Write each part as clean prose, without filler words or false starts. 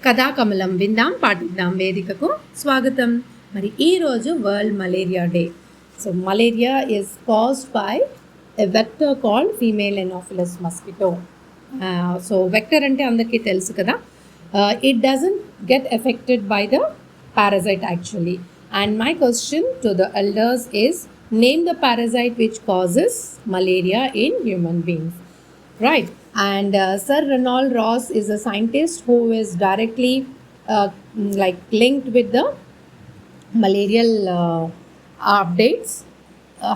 కథాకమలం విందాం పాటిద్దాం వేదికకు స్వాగతం. మరి ఈరోజు world malaria day. So malaria is caused by a vector called female Anopheles mosquito. So vector అంటే అందరికీ తెలుసు కదా. It doesn't get affected by the parasite actually. And my question to the elders is, name the parasite which causes malaria in human beings. Right. And Sir Ronald Ross is a scientist who is directly linked with the malarial updates.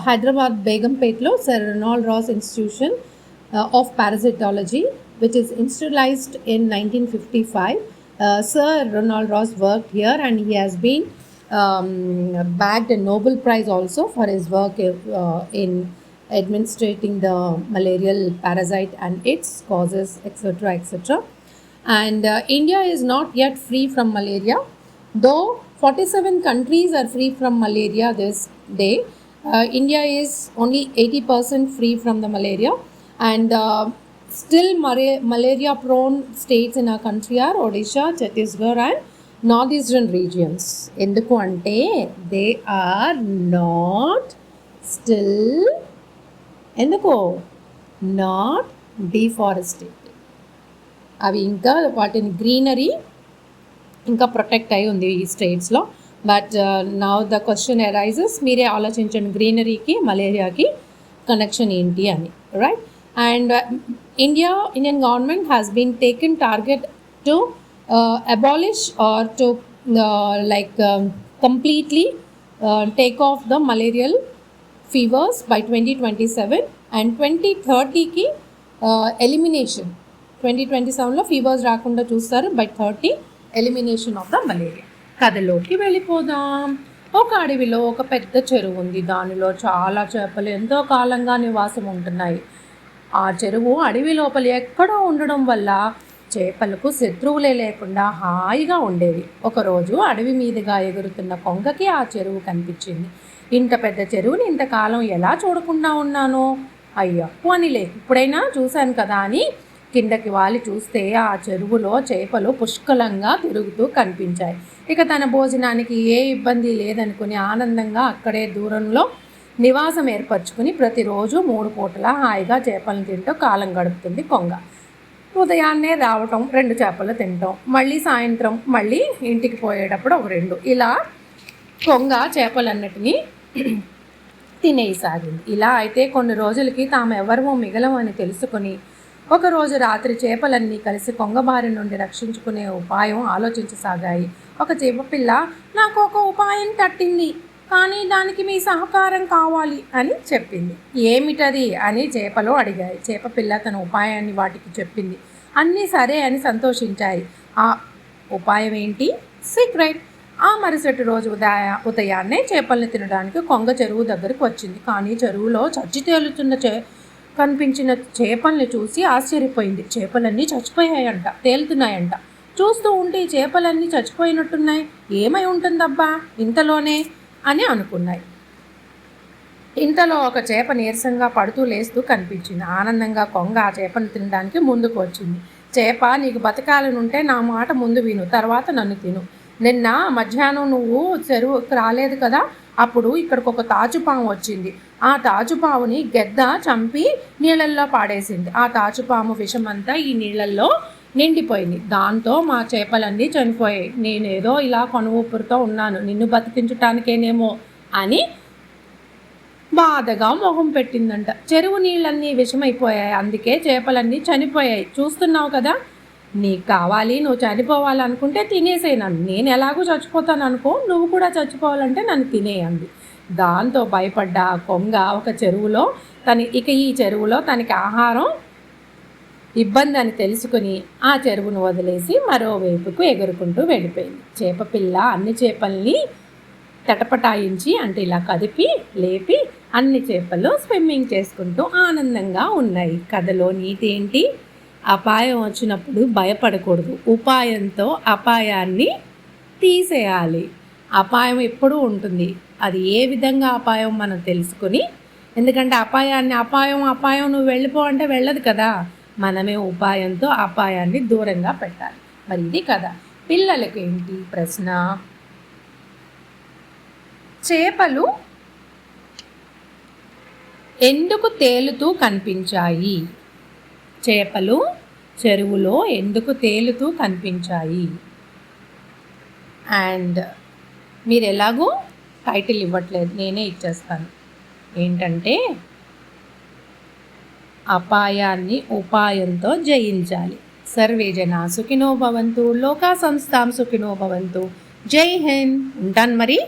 Hyderabad Begumpetlo Sir Ronald Ross Institution of Parasitology, which is institutionalized in 1955. Sir Ronald Ross worked here and he has been bagged a Nobel Prize also for his work in administrating the malarial parasite and its causes, etc. etc. And India is not yet free from malaria, though 47 countries are free from malaria this day. India is only 80% free from the malaria, and still malaria prone states in our country are Odisha, Chhattisgarh and northeastern regions. Enduku ante they are not still not deforested. అవి ఇంకా వాటిని greenery ఇంకా protect అయి ఉంది ఈ స్టేట్స్లో. But now the question arises, మీరే ఆలోచించండి గ్రీనరీకి మలేరియాకి కనెక్షన్ ఏంటి అని. Right. And Indian government has been taken target to abolish or to completely take off the malarial fevers by 2027 and 2030 ki elimination. 2027లో fevers రాకుండా చూస్తారు. By 30 elimination of the malaria. కథలోకి వెళ్ళిపోదాం. ఒక అడవిలో ఒక పెద్ద చెరువు ఉంది. దానిలో చాలా చేపలు ఎంతో కాలంగా నివాసం ఉంటున్నాయి. ఆ చెరువు అడవి లోపల ఎక్కడో ఉండడం వల్ల చేపలకు శత్రువులే లేకుండా హాయిగా ఉండేవి. ఒకరోజు అడవి మీదుగా ఎగురుతున్న కొంగకి ఆ చెరువు కనిపించింది. ఇంత పెద్ద చెరువుని ఇంతకాలం ఎలా చూడకుండా ఉన్నానో, అయ్యో పోనీలే ఇప్పుడైనా చూశాను కదా అని కిందకి వాలి చూస్తే ఆ చెరువులో చేపలు పుష్కలంగా తిరుగుతూ కనిపించాయి. ఇక తన భోజనానికి ఏ ఇబ్బంది లేదనుకుని ఆనందంగా అక్కడే దూరంలో నివాసం ఏర్పరచుకుని ప్రతిరోజు 3 పూటలా హాయిగా చేపలను తింటూ కాలం గడుపుతుంది కొంగ. ఉదయాన్నే రావటం, 2 చేపలు తినటం, మళ్ళీ సాయంత్రం మళ్ళీ ఇంటికి పోయేటప్పుడు ఒక 2, ఇలా కొంగ చేపలన్నిటినీ తినేయసాగింది. ఇలా అయితే కొన్ని రోజులకి తాము ఎవరమో మిగలమని తెలుసుకుని ఒకరోజు రాత్రి చేపలన్నీ కలిసి కొంగ బారి నుండి రక్షించుకునే ఉపాయం ఆలోచించసాగాయి. ఒక చేపపిల్ల, నాకు ఒక ఉపాయం తట్టింది, కానీ దానికి మీ సహకారం కావాలి అని చెప్పింది. ఏమిటది అని చేపలు అడిగాయి. చేపపిల్ల తన ఉపాయాన్ని వాటికి చెప్పింది. అన్నీ సరే అని సంతోషించాయి. ఆ ఉపాయం ఏంటి? సీక్రెట్. ఆ మరుసటి రోజు ఉదయాన్నే చేపల్ని తినడానికి కొంగ చెరువు దగ్గరకు వచ్చింది. కానీ చెరువులో చచ్చి కనిపించిన చేపల్ని చూసి ఆశ్చర్యపోయింది. చేపలన్నీ చచ్చిపోయాయంట, తేలుతున్నాయంట. చూస్తూ ఉంటే ఈ చేపలన్నీ చచ్చిపోయినట్టున్నాయి, ఏమై ఉంటుందబ్బా ఇంతలోనే అని అనుకున్నాయి. ఇంతలో ఒక చేప నీరసంగా పడుతూ లేస్తూ కనిపించింది. ఆనందంగా కొంగ ఆ చేపను తినడానికి ముందుకు వచ్చింది. చేప, నీకు బతకాలనుంటే నా మాట ముందు విను, తర్వాత నన్ను తిను. నిన్న మధ్యాహ్నం నువ్వు చెరువుకి రాలేదు కదా, అప్పుడు ఇక్కడికి ఒక తాచుపాము వచ్చింది. ఆ తాచుపాముని గెద్ద చంపి నీళ్ళల్లో పాడేసింది. ఆ తాచుపాము విషమంతా ఈ నీళ్ళల్లో నిండిపోయింది. దాంతో మా చేపలన్నీ చనిపోయాయి. నేనేదో ఇలా కొనువూపురుతో ఉన్నాను, నిన్ను బతికించటానికేనేమో అని బాధగా మొహం పెట్టిందంట. చెరువు నీళ్ళన్నీ విషమైపోయాయి, అందుకే చేపలన్నీ చనిపోయాయి. చూస్తున్నావు కదా, నీకు కావాలి, నువ్వు చనిపోవాలనుకుంటే తినేసేయి నన్ను. నేను ఎలాగో చచ్చిపోతాను అనుకో, నువ్వు కూడా చచ్చిపోవాలంటే నన్ను తినేయండి. దాంతో భయపడ్డ కొంగ ఈ చెరువులో తనకి ఆహారం ఇబ్బంది అని తెలుసుకుని ఆ చెరువును వదిలేసి మరోవైపుకు ఎగురుకుంటూ వెళ్ళిపోయింది. చేపపిల్ల అన్ని చేపల్ని తటపటాయించి, అంటే ఇలా కదిపి లేపి అన్ని చేపలు స్విమ్మింగ్ చేసుకుంటూ ఆనందంగా ఉన్నాయి. కథలో నీతి ఏంటి? అపాయం వచ్చినప్పుడు భయపడకూడదు, ఉపాయంతో అపాయాన్ని తీసేయాలి. అపాయం ఎప్పుడూ ఉంటుంది, అది ఏ విధంగా అపాయం మనం తెలుసుకుని, ఎందుకంటే అపాయం నువ్వు వెళ్ళిపో అంటే వెళ్ళదు కదా, మనమే ఉపాయంతో అపాయాన్ని దూరంగా పెట్టాలి. మరి ఇది కదా. పిల్లలకి ఏంటి ప్రశ్న? చేపలు ఎందుకు తేలుతూ కనిపించాయి? చేపలు చెరువులో ఎందుకు తేలుతూ కనిపించాయి? అండ్ మీరు ఎలాగో టైటిల్ ఇవ్వట్లేదు, నేనే ఇచ్చేస్తాను. ఏంటంటే అపాయాన్ని ఉపాయంతో జయించాలి. సర్వే జనా సుఖినో భవంతు, లోకా సంస్థాం సుఖినో భవంతు. జై హింద్. ఉంటాను మరి.